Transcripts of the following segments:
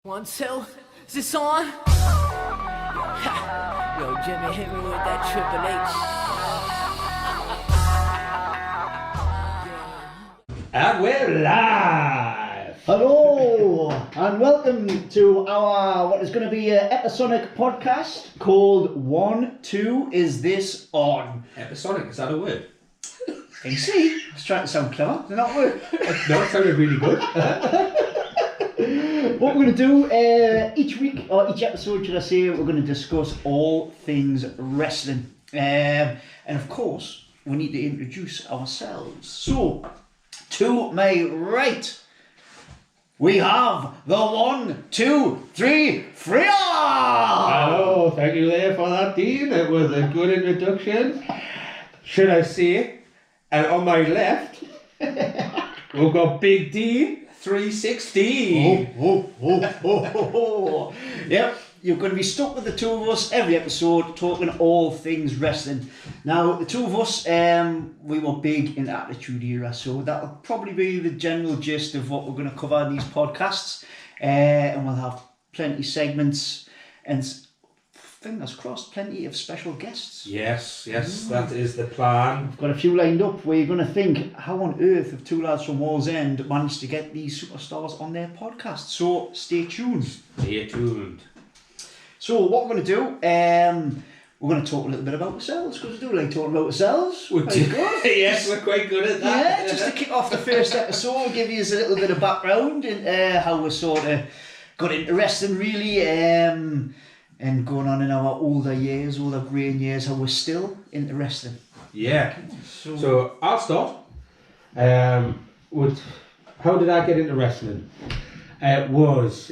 1, 2, is this on? Yo, Jimmy, hit me with that Triple H. And we're live! Hello and welcome to our what is going to be an episodic podcast called 1, 2, is this on? Episodic, is that a word? Can you see? I was trying to sound clever, did not work. No, it sounded really good. What we're going to do each week, or each episode should I say, we're going to discuss all things wrestling. And of course, we need to introduce ourselves. So, to my right, we have the 1, 2, 3, Freea! Hello, thank you there for that, Dean. It was a good introduction. Should I say? And on my left, we've got Big D. 360. Yep, you're going to be stuck with the two of us every episode talking all things wrestling. Now, the two of us, we were big in the Attitude Era, so that'll probably be the general gist of what we're going to cover in these podcasts. And we'll have plenty of segments and fingers crossed, plenty of special guests. Yes, that is the plan. We've got a few lined up where you're going to think, how on earth have two lads from Wall's End managed to get these superstars on their podcast? So stay tuned. Stay tuned. So what we're going to do, we're going to talk a little bit about ourselves, because we do like talking about ourselves. Yes, we're quite good at that. Yeah, just to kick off the first episode, we'll give you a little bit of background into how we sort of got into wrestling really, and going on in our older greying years, how we're still into wrestling. Yeah. So I'll start. With how did I get into wrestling? I was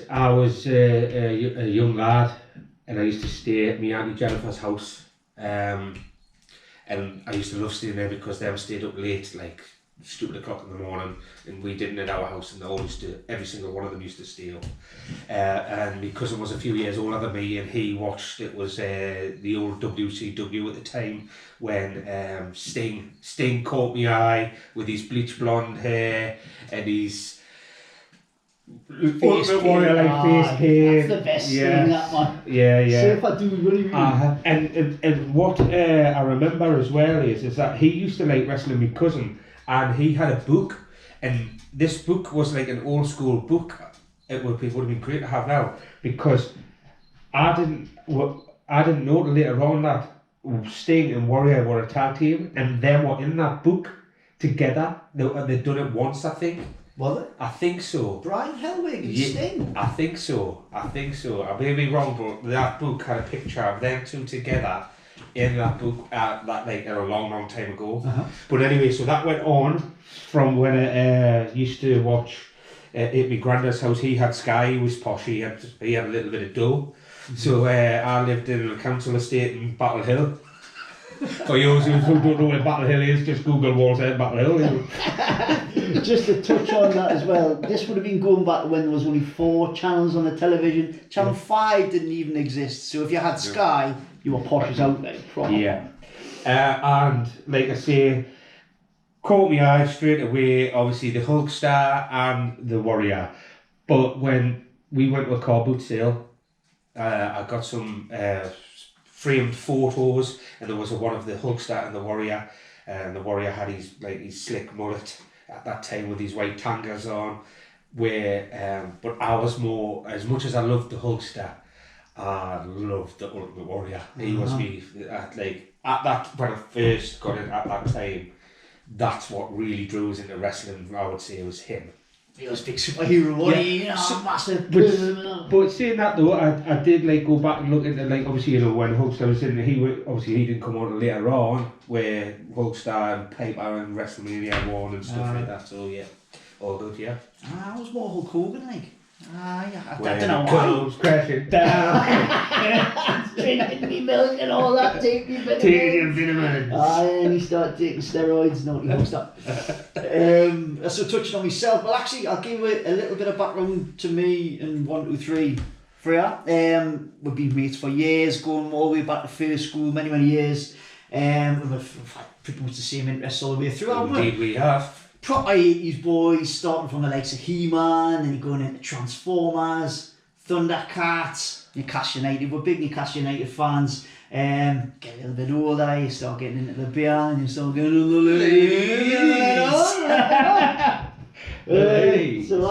a young lad, and I used to stay at my Auntie Jennifer's house. And I used to love staying there because they stayed up late, like stupid o'clock in the morning, and we didn't at our house, and every single one of them used to stay up. And because it was a few years older than me, and he watched, it was the old WCW at the time, when Sting caught my eye with his bleach blonde hair and his Face warrior like face paint. That's the best thing, that one. Yeah. So if I do, what do you mean? And what I remember as well is that he used to like wrestling with my cousin, and he had a book, and this book was like an old school book. It would have been great to have now, because I didn't know till later on that Sting and Warrior were a tag team, and they were in that book together. They'd done it once, I think. Was it? I think so. Brian Helwig and Sting? I think so. I may be wrong, but that book had a picture of them two together in that book a long time ago. Uh-huh. But anyway, so that went on from when I used to watch at my granddad's house. He had Sky, he was posh, he had a little bit of dough. Mm-hmm. So I lived in a council estate in Battle Hill. For those who don't know where Battle Hill is, just Google Wall's End Battle Hill. Just to touch on that as well, this would have been going back to when there was only 4 channels on the television. Channel 5 didn't even exist, so if you had Sky, you were posh as out there. Yeah. And like I say, caught my eye straight away, obviously the Hulkster and the Warrior. But when we went to a car boot sale, I got some framed photos, and there was one of the Hulkster and the Warrior, and the Warrior had his slick mullet at that time with his white tangas on. But I was more, as much as I loved the Hulkster, I loved the Ultimate Warrior. He was me at that when I first got it at that time. That's what really drew us into wrestling. I would say it was him. He was a big superhero, wasn't he? Massive. But saying that though, I did go back and look into obviously when Hulkster was in, he didn't come on later on, where Hulkster and Piper and WrestleMania 1 and stuff like that. So yeah, all good. Yeah. I was more Hulk Hogan yeah. I don't know why. Comes crashing down. Drinking me milk and all that, taking me vitamins. And he started taking steroids, no, he hooked up. So touching on myself, well actually I'll give you a little bit of background to me and 1, 2, 3 Freea. We've been mates for years, going all the way back to first school, many years. We've had pretty much the same interests all the way through. Indeed we have. Proper 80s boys, starting from the likes of He-Man, then you're going into Transformers, Thundercats, Newcastle United. We're big Newcastle United fans. Get a little bit older, you start getting into the beer and you start getting into the ladies. So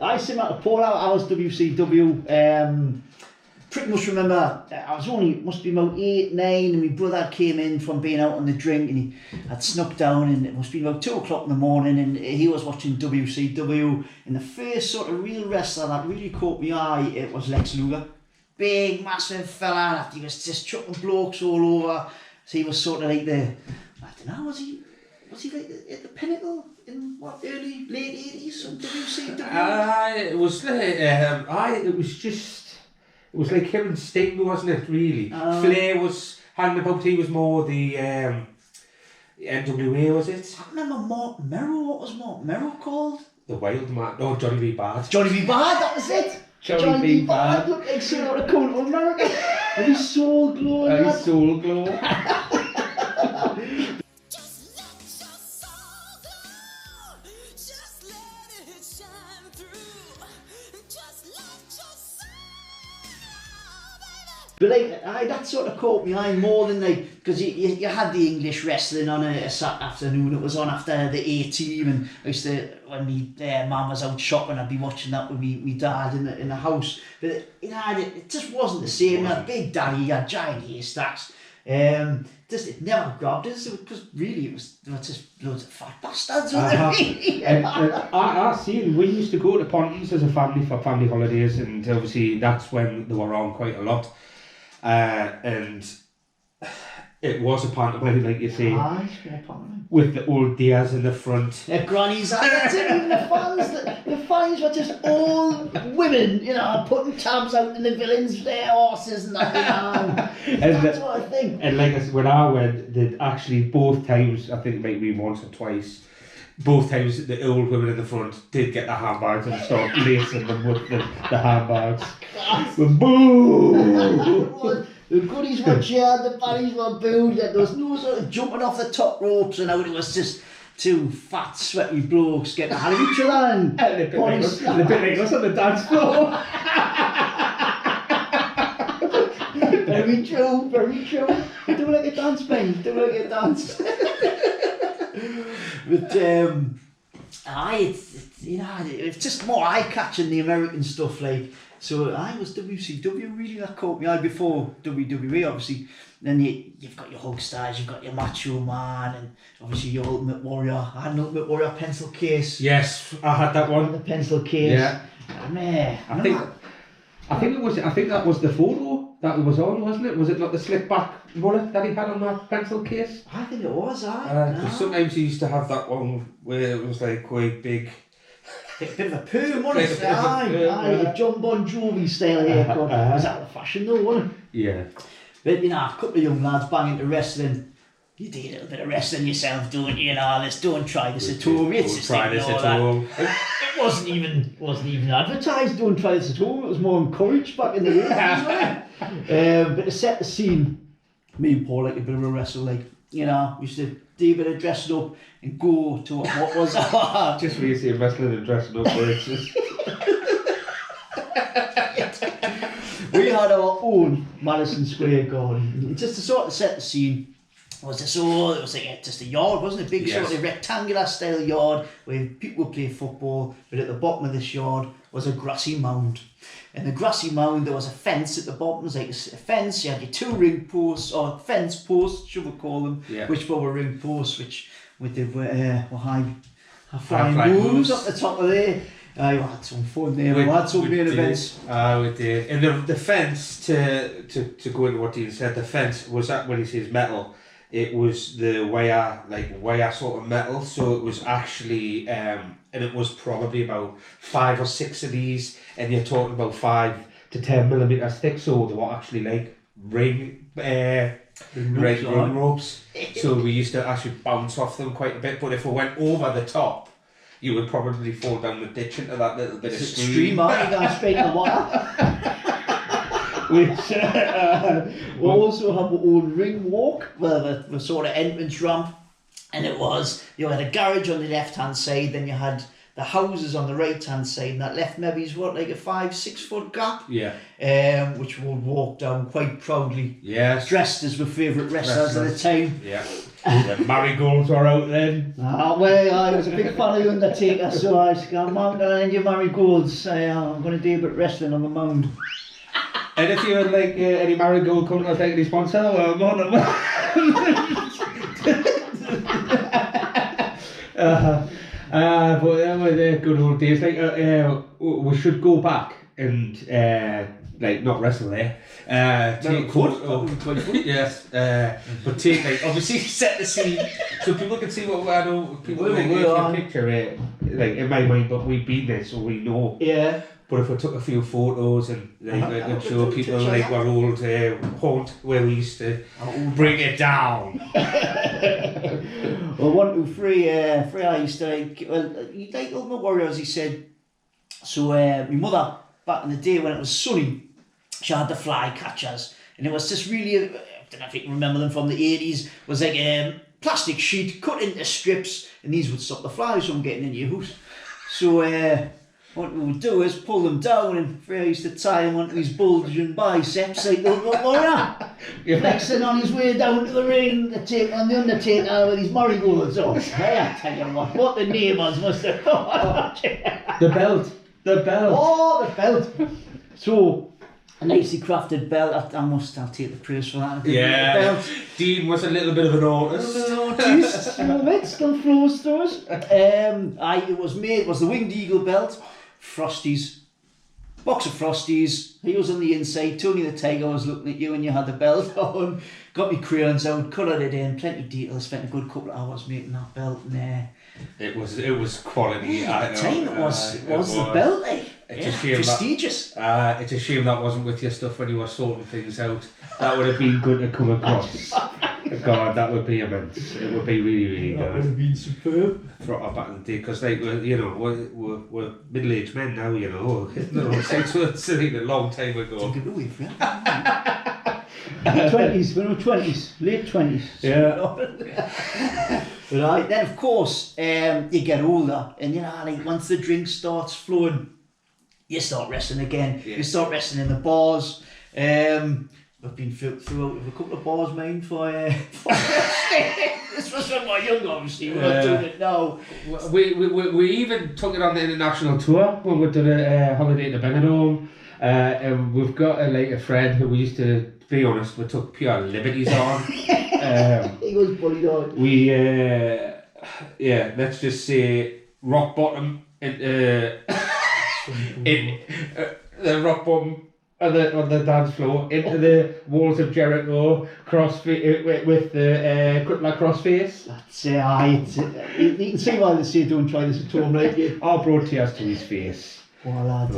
I seem like a Paul out. I was WCW. Pretty much remember, I was only, must be about 8, 9, and my brother came in from being out on the drink and he had snuck down, and it must be about 2 o'clock in the morning, and he was watching WCW, and the first sort of real wrestler that really caught my eye, it was Lex Luger. Big, massive fella, he was just chucking blokes all over, so he was sort of like the, I don't know, was he like at the pinnacle in what, late 80s on WCW? It was it was like him and Sting, wasn't it, really? Flair was hanging about, he was more the NWA, was it? I remember Mark Merrill, what was Mark Merrill called? The Wild Man, no, Johnny B. Bad. Johnny B. Bad, that was it! Johnny B. Bad. Looked like someone out of coming to America. With his soul glow. His soul glow. Just let your soul go. Just let it shine through. Just let your soul, baby. But like, that sort of caught me eye more than like, because you had the English wrestling on a Saturday afternoon. It was on after the A-Team, and I used to, when me mum was out shopping, I'd be watching that with me dad in the house. But it just wasn't the same. You had Big Daddy, you had giant haystacks. Just it never grabbed us because really they were just loads of fat bastards. I seen, we used to go to Pontins as a family for family holidays, and obviously that's when they were on quite a lot. And it was a pantomime, like you say, with the old dears in the front. Yeah, grannies, that's it, even the fans were just all women, putting tabs out in the villains' their horses and that, And that's what I think. And like I said, when I went, actually both times, I think maybe once or twice, both times the old women in the front did get the handbags and start lacing them with the handbags. Boom! The goodies were cheered, the baddies were booed, there was no sort of jumping off the top ropes, and out it was just two fat, sweaty blokes getting ahead of each other and a bit like us on the dance floor. Very true, very true. Do like a dance, Ben, do like a dance. But it's just more eye-catching, the American stuff, like. So I was WCW really that caught me eye before WWE, obviously. Then you've got your Hulkstars, you've got your Macho Man, and obviously your Ultimate Warrior. I had an Ultimate Warrior pencil case. Yes, I had that one. The pencil case. Yeah. I think that was the photo that was on, wasn't it? Was it not the slick back mullet that he had on that pencil case? I think it was. Because sometimes he used to have that one where it was like quite big. A bit of a perm, wasn't it? Aye, John Bon Jovi style haircut. Was out of fashion though, wasn't it? Yeah. But a couple of young lads bang into wrestling. You do a little bit of wrestling yourself, don't you? Don't try this at home. It's just try this at home. It wasn't even advertised. Don't try this at home. It was more encouraged back in the 80s. But to set the scene, me and Paul like a bit of a wrestle. Like we used to do a bit of dressing up and go to what was just for you see wrestling and dressing up, where it's just. We had our own Madison Square Garden. Just to sort of set the scene. It was like just a yard, wasn't it? Big sort of rectangular style yard where people would play football, but at the bottom of this yard was a grassy mound. In the grassy mound there was a fence at the bottom. It was like a fence. You had your two ring posts, or fence posts, should we call them, which were ring posts, which were high flying moves up the top of there. We had some fun there. We had some main events. We did. And the fence, to go into what Dean said, the fence was that when he says metal, it was the wire sort of metal, so it was actually, and it was probably about 5 or 6 of these, and you're talking about 5 to 10 millimeter thick, so they were actually like ring ropes. So we used to actually bounce off them quite a bit, but if we went over the top, you would probably fall down the ditch into that little bit of stream. You're going straight in the water. Which we also have our own ring walk, the sort of entrance ramp, and it was, you had a garage on the left hand side, then you had the houses on the right hand side, and that left maybe's what, like a 5-6 foot gap. Yeah. Which we'll walk down quite proudly. Yes. Dressed as my favourite wrestlers at the time. Yeah. The marigolds were out then. Well, I was a big fan of the Undertaker, so I was going, Mount and your marigolds. I'm going to do a bit of wrestling on the mound. And if you had like any marigold coming to take any sponsor, well, more than but that were the good old days. Like we should go back and like not wrestle there. Take photos. Yes. But take like obviously set the scene so people can see what I know. People can picture it like in my mind, but we've been there, so we know. Yeah. But if we took a few photos and like show people like our old haunt where we used to bring it down. Well, 1, 2, 3. Freea used to he liked Ultimate Warrior, as he said. So my mother back in the day when it was sunny, she had the fly catchers, and it was just really, I don't know if you can remember them from the 80s, was like a plastic sheet cut into strips, and these would stop the flies from getting in your house. So what we would do is pull them down, and Freea used to tie him onto his bulging biceps like the Ultimate Warrior. Flexing on his way down to the ring to take on the Undertaker with his marigolds on. Hey, I tell you what the neighbours must have thought. The belt. Oh, the belt. So, a nicely crafted belt. I'll take the praise for that. Yeah. The belt. Dean was a little bit of an artist. Still flows through us. It was the Winged Eagle belt, Frosties, box of Frosties. He was on the inside. Tony the Tiger was looking at you and you had the belt on. Got me crayons out, coloured it in, plenty of detail. Spent a good couple of hours making that belt in there. It was quality. At the time it was the belt, like. It's a shame prestigious. It's a shame that wasn't with your stuff when you were sorting things out. That would have been good to come across. God, that would be immense. It would be really, really good. That would have been superb. Back in the day, because like we're middle-aged men now, you know. It's a long time ago. Take it away, friend. 20s, when we were 20s, late 20s. Yeah. Right, then of course, you get older, and you know, like once the drink starts flowing, you start wrestling again. Yeah. You start wrestling in the bars. I've been through a couple of bars, mine, for wrestling. This was when we were young, obviously. We're not doing it now. We even took it on the international tour when we did a holiday to Benidorm. And we've got a friend who we used to, be honest, we took pure liberties on. He was bullied on. We, let's just say rock bottom into the rock bottom on the dance floor into the walls of Jericho with the crippler crossface. That's you can see why they say don't try this at home, right? I brought tears to his face. At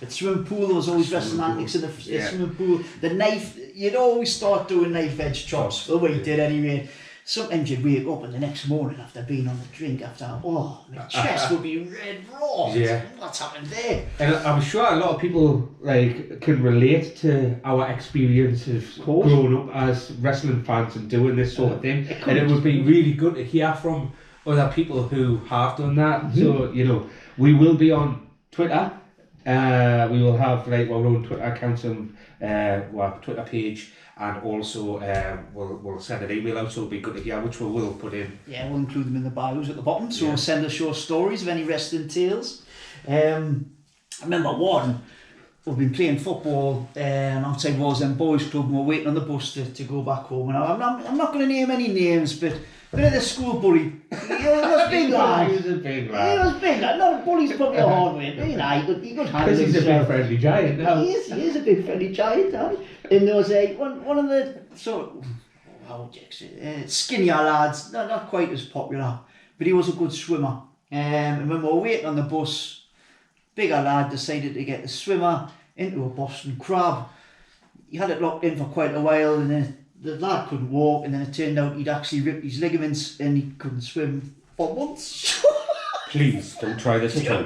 the swimming pool, there was always wrestling antics in the swimming pool. The knife, you'd always start doing knife edge chops, the way you did anyway. Sometimes you'd wake up and the next morning after being on the drink, my chest would be red raw. Yeah. What's happened there? And I'm sure a lot of people can relate to our experiences growing up as wrestling fans and doing this sort of thing. And it would be really good to hear from other people who have done that. Mm-hmm. So, we will be on Twitter. We will have our own Twitter accounts and our Twitter page, and also we'll send an email out, so it'll be good to hear, which we will put in. Yeah, we'll include them in the bios at the bottom, so send us your stories of any wrestling tales. I remember one, we've been playing football outside Wallsend Boys Club, and we're waiting on the bus to go back home. And I'm not going to name any names, but bit of the school bully. He was big lad. He was a big lad. He was big lad. Not a bully's probably a hard way, but he could handle because he's a himself. big friendly giant now. He is a big friendly giant, and there was one of the sort of skinnier lads, not quite as popular, but he was a good swimmer. And when we were waiting on the bus, bigger lad decided to get the swimmer into a Boston Crab. He had it locked in for quite a while, and then the lad couldn't walk, and then it turned out he'd actually ripped his ligaments and he couldn't swim for months. Please don't try this at home.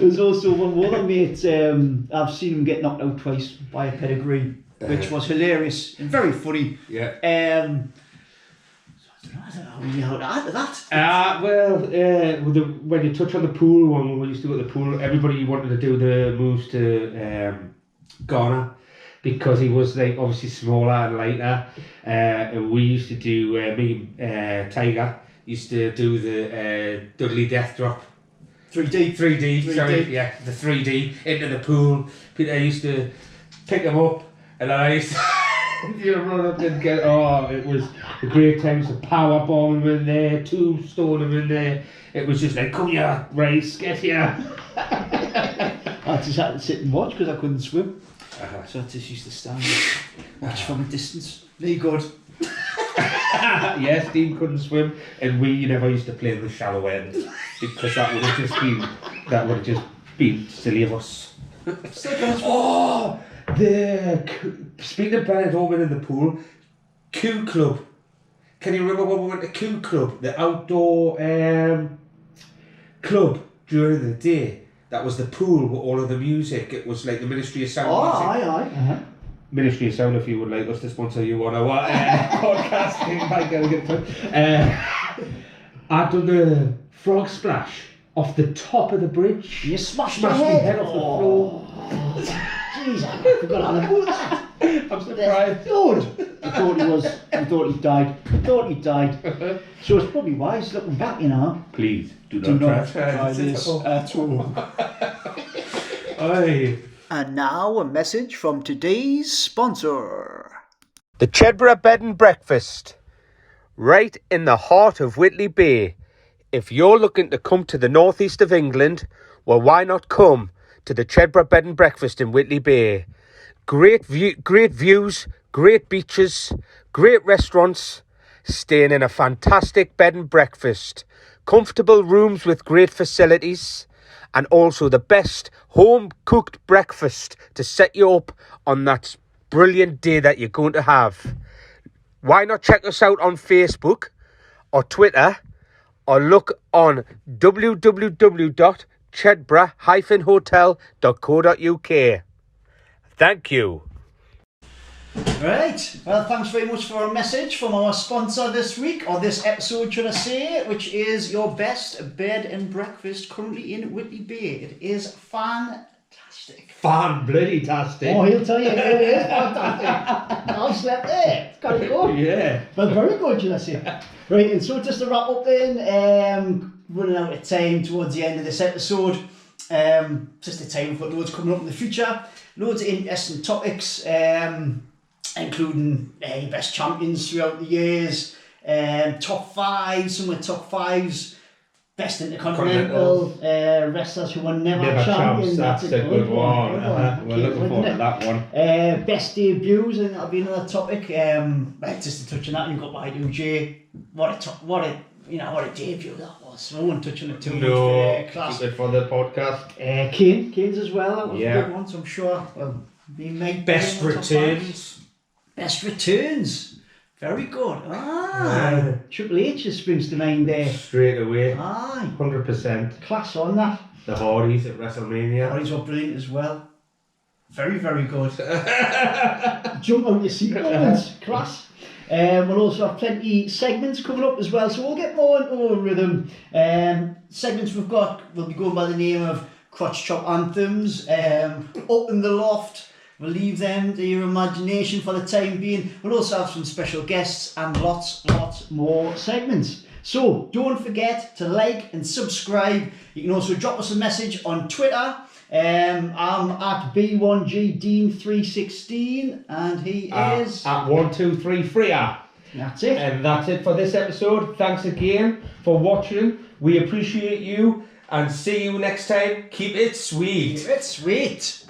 There's also one other mate, I've seen him get knocked out twice by a pedigree, which was hilarious and very funny. Yeah. don't know how to add to that. When you touch on the pool one, when we used to go to the pool, everybody wanted to do the moves to Ghana because he was like obviously smaller and lighter. And we used to do Tiger used to do the Dudley Death Drop. 3D, sorry, yeah, the 3D into the pool. Peter used to pick him up, and then I used to run up and get. Oh, it was a great time to power bomb him in there, tombstone him in there. It was just like, come here, Race, get here. I just had to sit and watch because I couldn't swim. So I just used to stand and watch from a distance. Very good. Yes, Dean couldn't swim, and we never used to play in the shallow end because that would have just been silly of us. Oh, speaking of Bernard Owen in the pool, Q Club. Can you remember when we went to Q Club, the outdoor club during the day? That was the pool with all of the music. It was like the Ministry of Sound music. Aye. Uh-huh. Ministry of Sound, if you would like us to sponsor you on our podcast, you might get it. I've done the frog splash off the top of the bridge. You smashed my my head off the floor. Jeez, I forgot all about that. I'm surprised. Good. I thought he died. So it's probably wise looking back, you know. Please do Do not not try this at all. Aye. And now a message from today's sponsor. The Chedborough Bed and Breakfast, right in the heart of Whitley Bay. If you're looking to come to the northeast of England, well, why not come to the Chedborough Bed and Breakfast in Whitley Bay? Great views, great beaches, great restaurants, staying in a fantastic bed and breakfast, comfortable rooms with great facilities, and also the best home-cooked breakfast to set you up on that brilliant day that you're going to have. Why not check us out on Facebook or Twitter, or look on www.chedborough-hotel.co.uk. Thank you. Right, well, thanks very much for a message from our sponsor this week, or this episode should I say, which is your best bed and breakfast currently in Whitley Bay. It is fantastic. Fan-bloody-tastic. Oh, he'll tell you, it really is fantastic. I've slept there. It's kind of good. Yeah. But very good, should I say. Right, and so just to wrap up then, running out of time towards the end of this episode, just the time we've got loads coming up in the future, loads of interesting topics, including best champions throughout the years, top fives, some of the top fives, best intercontinental, wrestlers who were never champions. That's a good one. We're looking forward to that one. Best debuts, and that'll be another topic. Just to touch on that, you've got Y2J. What a debut that was. I won't touch on it too much. Class. Keep it for the podcast. Kane's as well. That was a good one. So I'm sure. Well, best returns. Best returns. Very good. Triple H just springs to mind there. Straight away. 100%. Class on that. The Hardys at WrestleMania. Hardys were brilliant as well. Very, very good. Jump out your seat moments. Class. We'll also have plenty segments coming up as well, so we'll get more into a rhythm. Segments we've got will be going by the name of Crotch Chop Anthems, Up in the Loft. We'll leave them to your imagination for the time being. We'll also have some special guests and lots more segments. So don't forget to like and subscribe. You can also drop us a message on Twitter. I'm at B1GDean316 and he is at 123 Freea. That's it. And that's it for this episode. Thanks again for watching. We appreciate you and see you next time. Keep it sweet. Keep it sweet.